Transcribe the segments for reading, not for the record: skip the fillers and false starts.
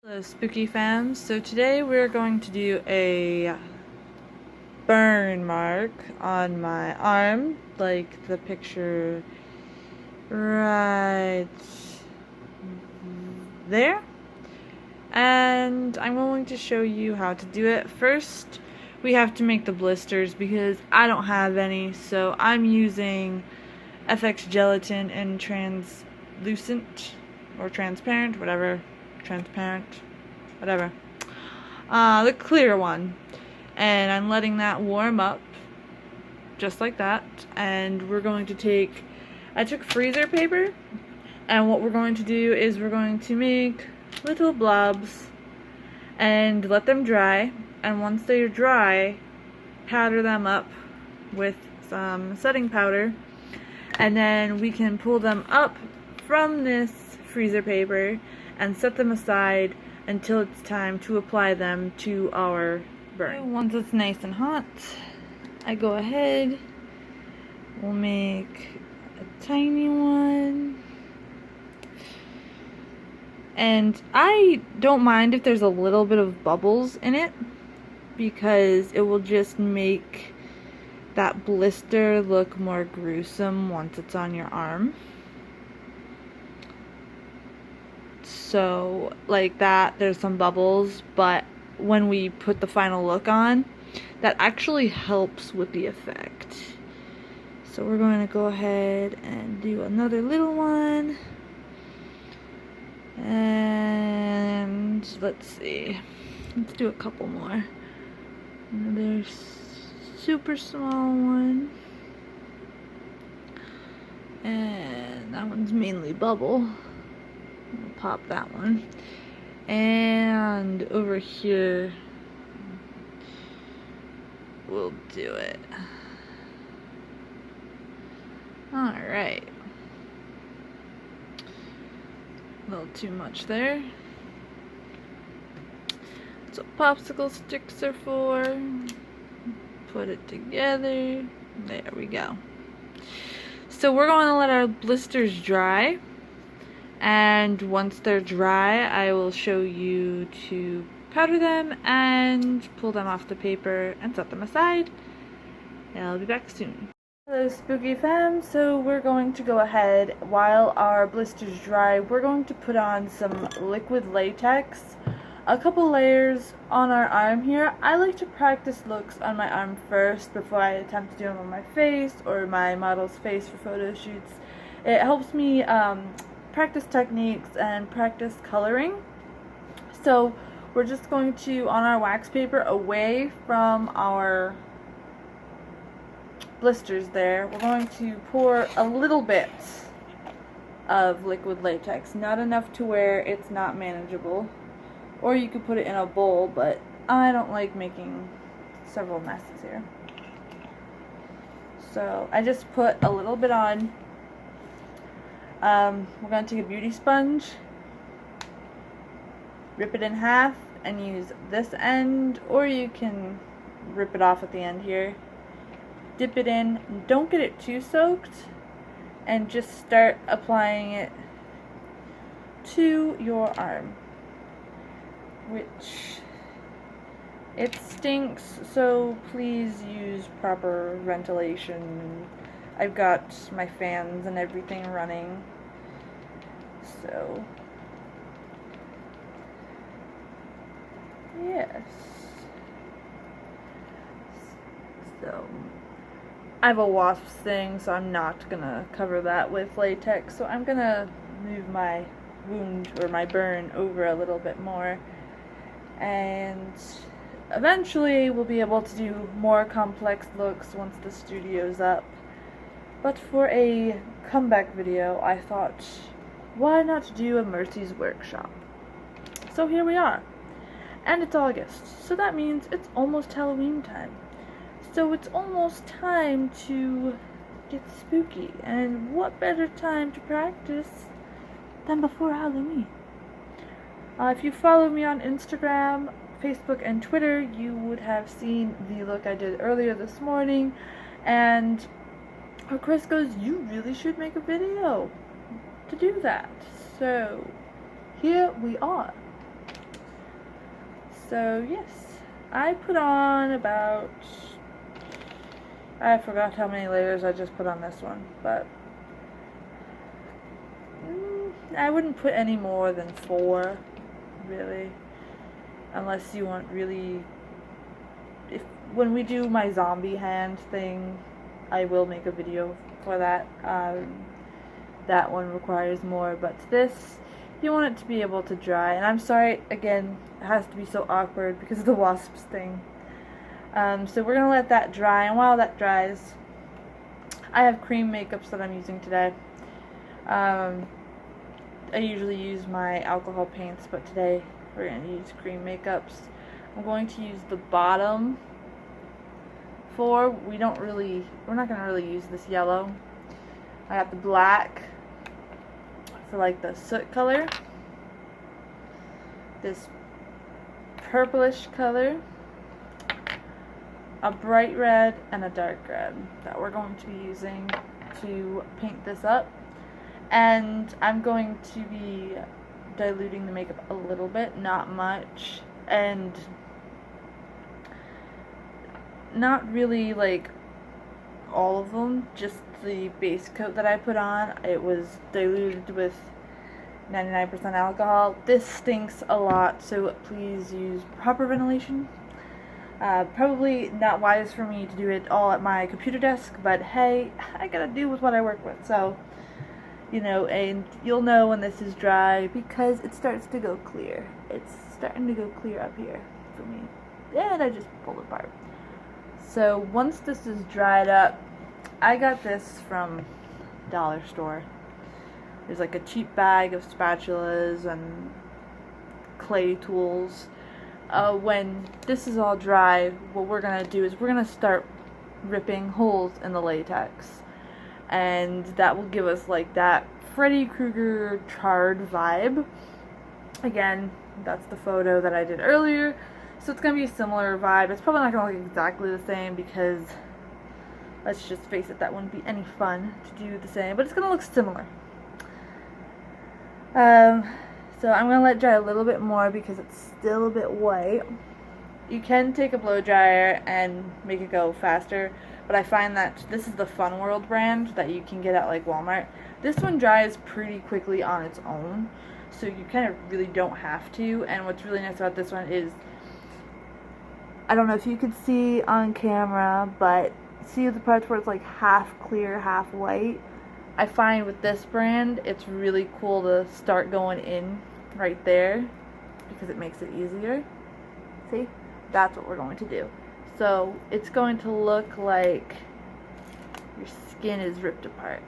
Hello spooky fam, so today we're going to do a burn mark on my arm, like the picture right there, and I'm going to show you how to do it. First we have to make the blisters because I don't have any, so I'm using FX gelatin and translucent or transparent, whatever. Transparent, whatever, the clear one, and I'm letting that warm up just like that. And we're going to take, I took freezer paper, and what we're going to do is we're going to make little blobs and let them dry, and once they're dry, powder them up with some setting powder, and then we can pull them up from this freezer paper and set them aside until it's time to apply them to our burn. Once it's nice and hot, I go ahead, we'll make a tiny one, and I don't mind if there's a little bit of bubbles in it because it will just make that blister look more gruesome once it's on your arm. So like that, there's some bubbles, but when we put the final look on, that actually helps with the effect. So we're going to go ahead and do another little one, and let's see, let's do a couple more. Another super small one, and that one's mainly bubble. We'll pop that one, and over here we'll do it. Alright, a little too much there. That's what popsicle sticks are for. Put it together. There we go. So we're going to let our blisters dry, and once they're dry, I will show you to powder them and pull them off the paper and set them aside. And I'll be back soon. Hello spooky fam, so we're going to go ahead, while our blisters dry, we're going to put on some liquid latex, a couple layers on our arm here. I like to practice looks on my arm first before I attempt to do them on my face or my model's face for photo shoots. It helps me practice techniques and practice coloring. So we're just going to, on our wax paper away from our blisters there, we're going to pour a little bit of liquid latex, not enough to where it's not manageable, or you could put it in a bowl, but I don't like making several messes here. So I just put a little bit on. We're going to take a beauty sponge, rip it in half, and use this end, or you can rip it off at the end here. Dip it in, don't get it too soaked, and just start applying it to your arm, which it stinks, so please use proper ventilation. I've got my fans and everything running, so yes. So I have a wasp thing, so I'm not gonna cover that with latex, so I'm gonna move my wound or my burn over a little bit more, and eventually we'll be able to do more complex looks once the studio's up. But for a comeback video, I thought, why not do a Mercy's workshop? So here we are. And it's August, so that means it's almost Halloween time. So it's almost time to get spooky, and what better time to practice than before Halloween? If you follow me on Instagram, Facebook, and Twitter, you would have seen the look I did earlier this morning, and Chris goes, you really should make a video to do that. So here we are. So yes, I put on about, I forgot how many layers I just put on this one, but I wouldn't put any more than 4, really, unless you want really, when we do my zombie hand thing, I will make a video for that. That one requires more, but this, you want it to be able to dry. And I'm sorry, again, it has to be so awkward because of the wasps thing. So we're gonna let that dry, and while that dries, I have cream makeups that I'm using today. I usually use my alcohol paints, but today we're gonna use cream makeups. I'm going to use the bottom 4. We're not gonna really use this yellow. I got the black for like the soot color, this purplish color, a bright red, and a dark red that we're going to be using to paint this up. And I'm going to be diluting the makeup a little bit, not much, and not really like all of them, just the base coat that I put on. It was diluted with 99% alcohol. This stinks a lot, so please use proper ventilation. Probably not wise for me to do it all at my computer desk, but hey, I gotta do with what I work with, so you know. And you'll know when this is dry because it starts to go clear. It's starting to go clear up here for me, and I just pulled it apart. So once this is dried up, I got this from dollar store. There's like a cheap bag of spatulas and clay tools. When this is all dry, what we're gonna do is we're gonna start ripping holes in the latex, and that will give us like that Freddy Krueger charred vibe. Again, that's the photo that I did earlier, so it's gonna be a similar vibe. It's probably not gonna look exactly the same because, let's just face it, that wouldn't be any fun to do the same, but it's gonna look similar. So I'm gonna let it dry a little bit more because it's still a bit white. You can take a blow dryer and make it go faster, but I find that this is the Fun World brand that you can get at like Walmart. This one dries pretty quickly on its own, so you kind of really don't have to. And what's really nice about this one is, I don't know if you could see on camera, but see the parts where it's like half clear, half white? I find with this brand, it's really cool to start going in right there because it makes it easier. See? That's what we're going to do. So it's going to look like your skin is ripped apart.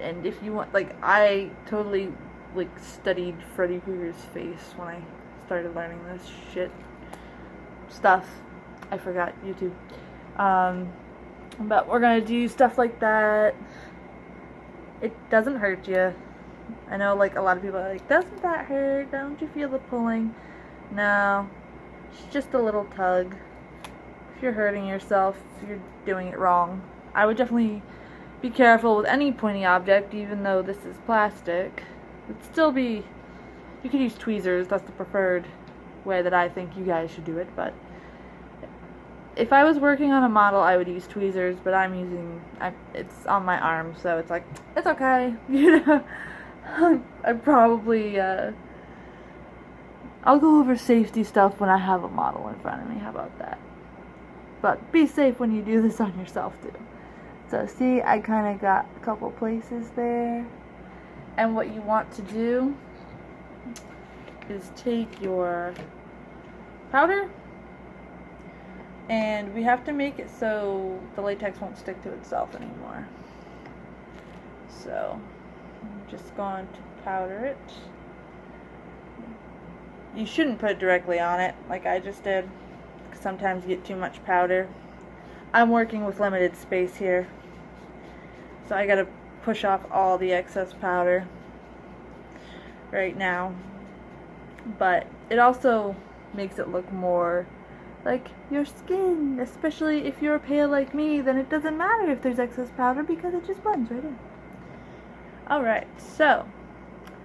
And if you want, like, I totally like studied Freddy Krueger's face when I started learning this stuff. I forgot YouTube. But we're gonna do stuff like that. It doesn't hurt you. I know, like, a lot of people are like, doesn't that hurt? Don't you feel the pulling? No, it's just a little tug. If you're hurting yourself, you're doing it wrong. I would definitely be careful with any pointy object, even though this is plastic. It'd still be, you could use tweezers. That's the preferred way that I think you guys should do it, but if I was working on a model, I would use tweezers, but it's on my arm, so it's like, it's okay, you know. I probably, I'll go over safety stuff when I have a model in front of me, how about that? But be safe when you do this on yourself, too. So see, I kind of got a couple places there, and what you want to do is take your powder, and we have to make it so the latex won't stick to itself anymore. So I'm just going to powder it. You shouldn't put it directly on it like I just did, because sometimes you get too much powder. I'm working with limited space here, so I gotta push off all the excess powder right now. But it also makes it look more like your skin, especially if you're pale like me. Then it doesn't matter if there's excess powder because it just blends right in. Alright, so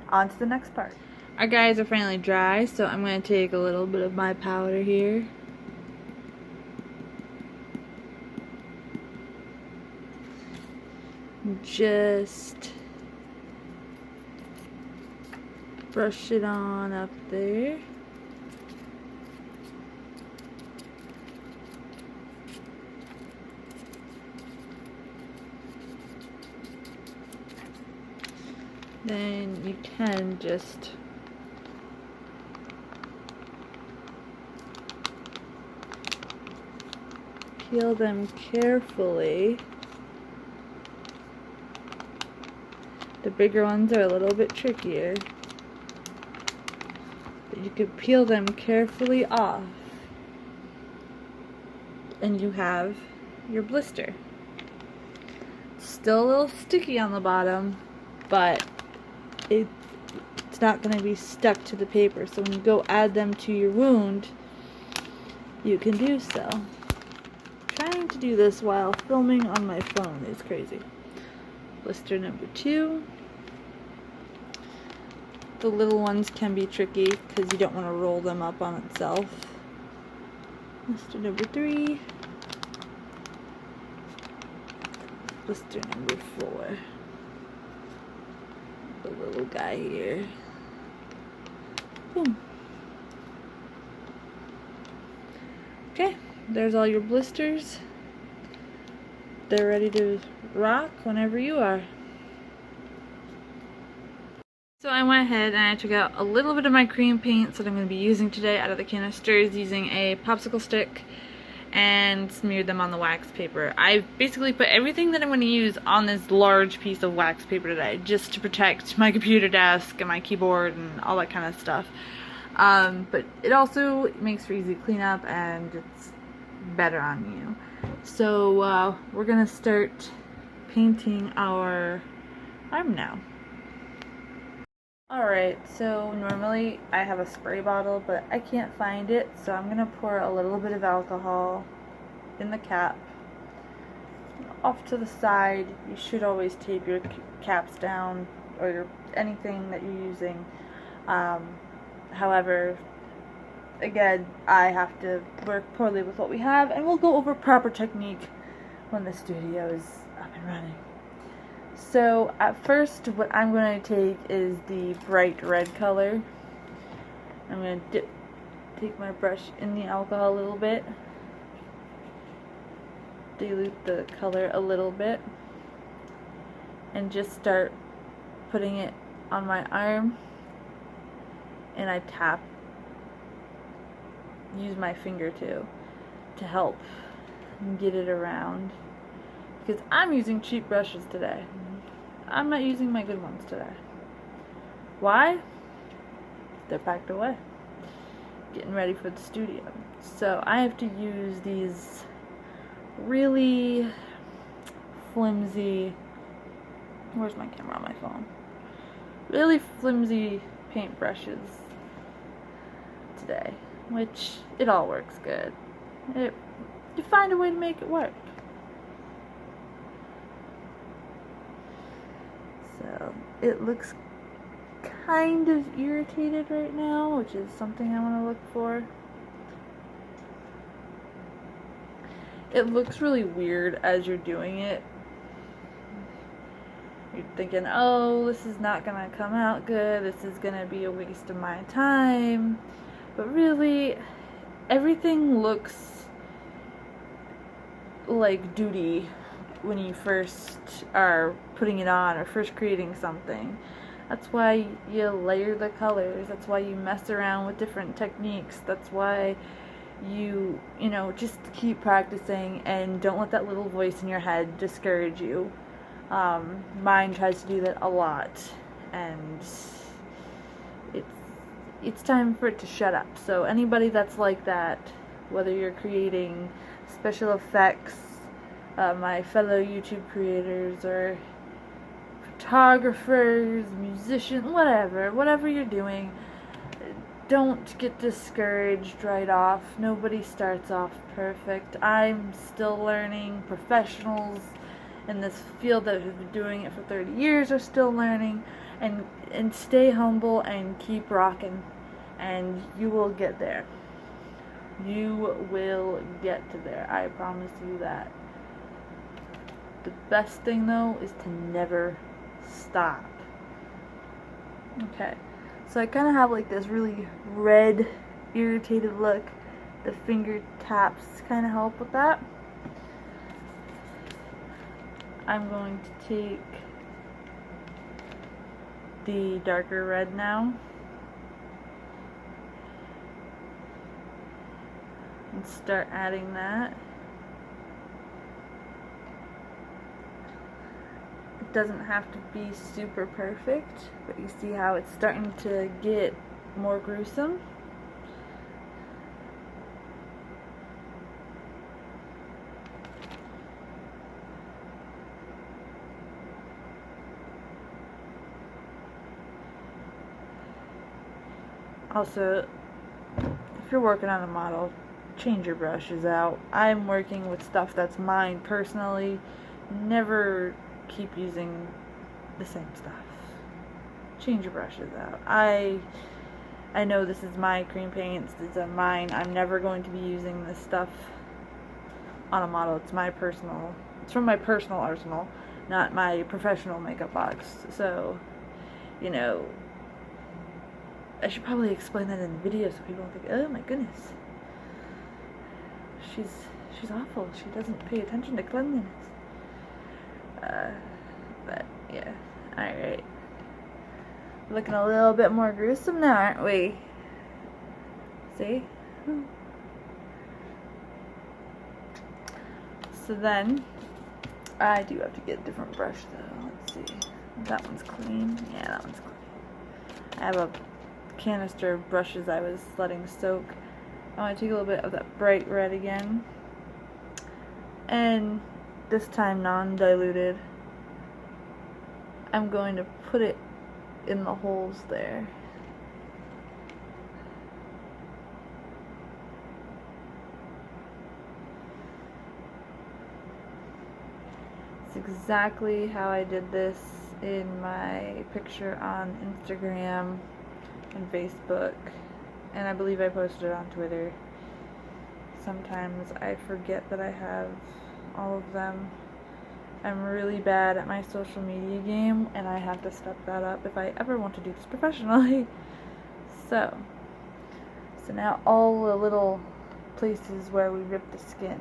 on to the next part. Our guys are finally dry, so I'm going to take a little bit of my powder here. Just brush it on up there. Then you can just peel them carefully. The bigger ones are a little bit trickier, but you could peel them carefully off and you have your blister. It's still a little sticky on the bottom, but it's not going to be stuck to the paper, so when you go add them to your wound, you can do so. Trying to do this while filming on my phone is crazy. Blister number 2. The little ones can be tricky because you don't want to roll them up on itself. Blister number 3. Blister number 4. The little guy here. Boom. Okay, there's all your blisters. They're ready to rock whenever you are. So I went ahead and I took out a little bit of my cream paints that I'm going to be using today out of the canisters using a popsicle stick and smeared them on the wax paper. I basically put everything that I'm going to use on this large piece of wax paper today just to protect my computer desk and my keyboard and all that kind of stuff. But it also makes for easy cleanup and it's better on you. So we're going to start painting our arm now. Alright, so normally I have a spray bottle, but I can't find it, so I'm going to pour a little bit of alcohol in the cap. Off to the side, you should always tape your caps down, or anything that you're using. However, again, I have to work poorly with what we have, and we'll go over proper technique when the studio is up and running. So at first what I'm going to take is the bright red color. I'm going to take my brush in the alcohol a little bit, dilute the color a little bit, and just start putting it on my arm, and I use my finger to help get it around, because I'm using cheap brushes today. I'm not using my good ones today. Why? They're packed away, getting ready for the studio. So I have to use these really flimsy, where's my camera on my phone? Really flimsy paint brushes today, which it all works good. You find a way to make it work. So it looks kind of irritated right now, which is something I want to look for. It looks really weird as you're doing it. You're thinking, oh, this is not going to come out good, this is going to be a waste of my time. But really, everything looks like duty when you first are putting it on or first creating something. That's why you layer the colors, that's why you mess around with different techniques, that's why you just keep practicing and don't let that little voice in your head discourage you. Mine tries to do that a lot, and it's time for it to shut up. So anybody that's like that, whether you're creating special effects, my fellow YouTube creators, or photographers, musicians, whatever you're doing, don't get discouraged right off. Nobody starts off perfect. I'm still learning. Professionals in this field that have been doing it for 30 years are still learning, and stay humble and keep rocking, and you will get there. You will get to there. I promise you that. The best thing though is to never stop. Okay, so I kind of have like this really red, irritated look. The finger taps kind of help with that. I'm going to take the darker red now and start adding that. It doesn't have to be super perfect, but you see how it's starting to get more gruesome. Also, if you're working on a model, change your brushes out. I'm working with stuff that's mine personally. Never keep using the same stuff. Change your brushes out. I know this is my cream paints, these are mine. I'm never going to be using this stuff on a model. It's from my personal arsenal, not my professional makeup box. So, you know, I should probably explain that in the video so people don't think, oh my goodness, she's awful. She doesn't pay attention to cleanliness. But yeah, alright. Looking a little bit more gruesome now, aren't we? See? So then, I do have to get a different brush though. Let's see. That one's clean. Yeah, that one's clean. I have a canister of brushes I was letting soak. I want to take a little bit of that bright red again. And this time non-diluted. I'm going to put it in the holes there. It's exactly how I did this in my picture on Instagram and Facebook, and I believe I posted it on Twitter. Sometimes I forget that I have all of them. I'm really bad at my social media game, and I have to step that up if I ever want to do this professionally. So now all the little places where we rip the skin,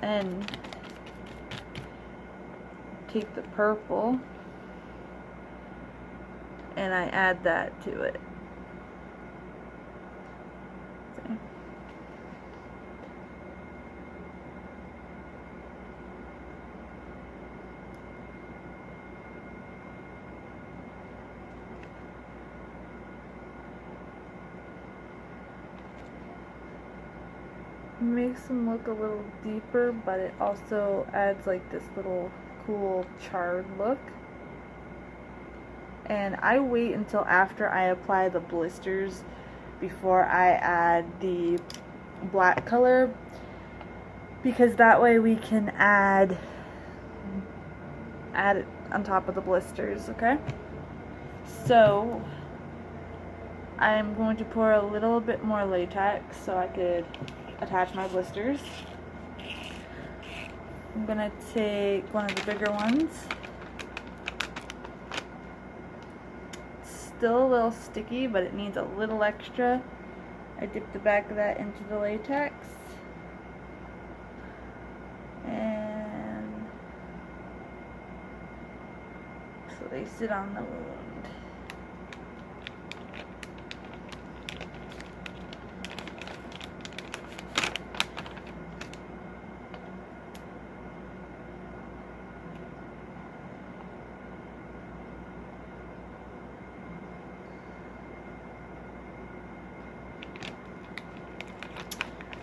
and take the purple and I add that to it. See? Makes them look a little deeper, but it also adds like this little cool charred look. And I wait until after I apply the blisters before I add the black color, because that way we can add it on top of the blisters. Okay, so I'm going to pour a little bit more latex so I could attach my blisters. I'm gonna take one of the bigger ones. It's still a little sticky, but it needs a little extra. I dip the back of that into the latex, and so they sit on the wound.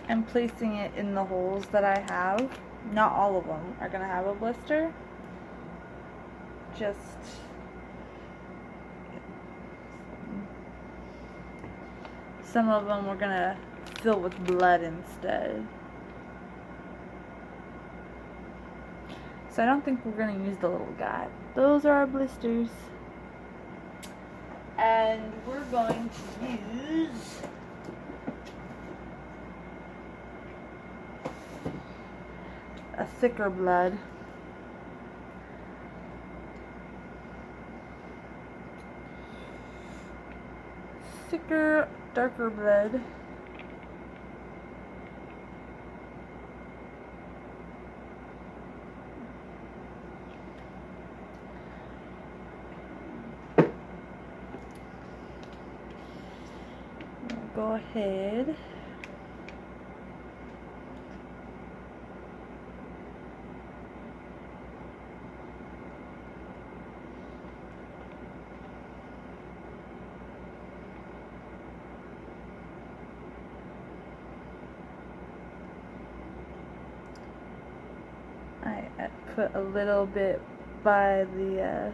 I'm placing it in the holes that I have. Not all of them are going to have a blister. Just some of them we're going to fill with blood instead. So I don't think we're going to use the little guy. Those are our blisters. And we're going to use a thicker blood. Thicker, darker blood. Go ahead. I put a little bit by the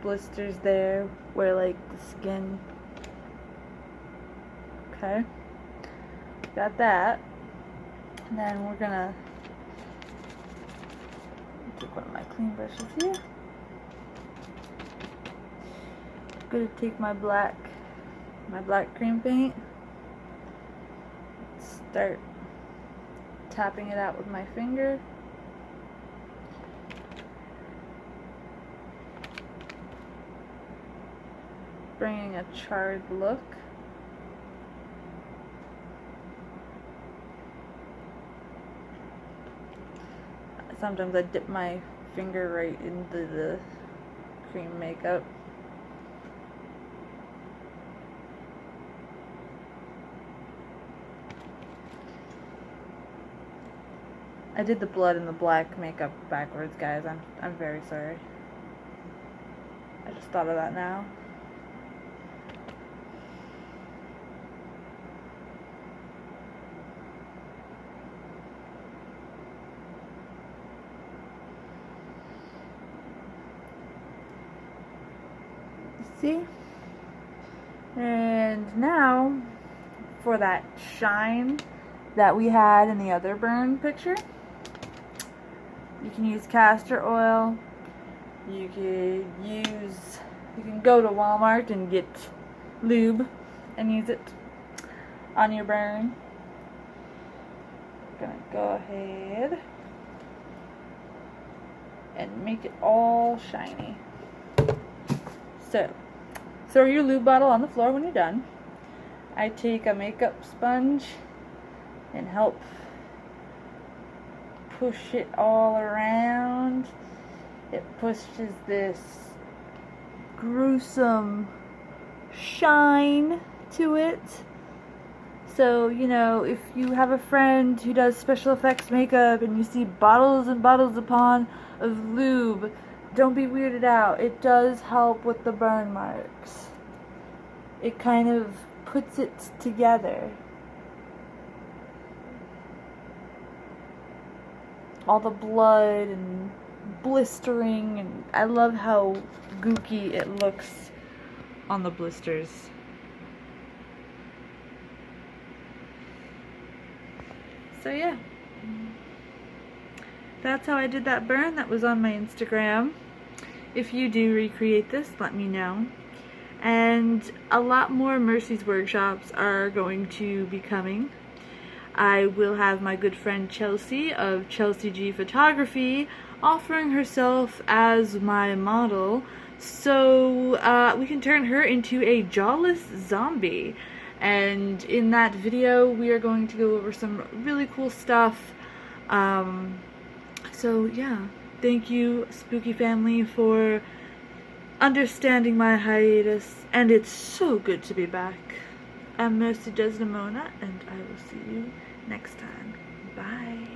blisters there, where like the skin. Okay, got that. And then we're gonna take one of my clean brushes here. I'm gonna take my black cream paint. Start tapping it out with my finger. Bringing a charred look. Sometimes I dip my finger right into the cream makeup. I did the blood and the black makeup backwards, guys. I'm very sorry. I just thought of that now. See? And now for that shine that we had in the other burn picture, you can use castor oil. You can go to Walmart and get lube and use it on your burn. I'm gonna go ahead and make it all shiny. So, throw your lube bottle on the floor when you're done. I take a makeup sponge and help push it all around. It pushes this gruesome shine to it. So, you know, if you have a friend who does special effects makeup and you see bottles and bottles upon of lube, don't be weirded out. It does help with the burn marks. It kind of puts it together. All the blood and blistering, and I love how gooky it looks on the blisters. So yeah, that's how I did that burn. That was on my Instagram. If you do recreate this, let me know. And a lot more Mercy's workshops are going to be coming. I will have my good friend Chelsea of Chelsea G Photography offering herself as my model, so we can turn her into a jawless zombie. And in that video we are going to go over some really cool stuff. So yeah, thank you Spooky family for understanding my hiatus, and it's so good to be back. I'm Mercy Desdemona, and I will see you next time. Bye.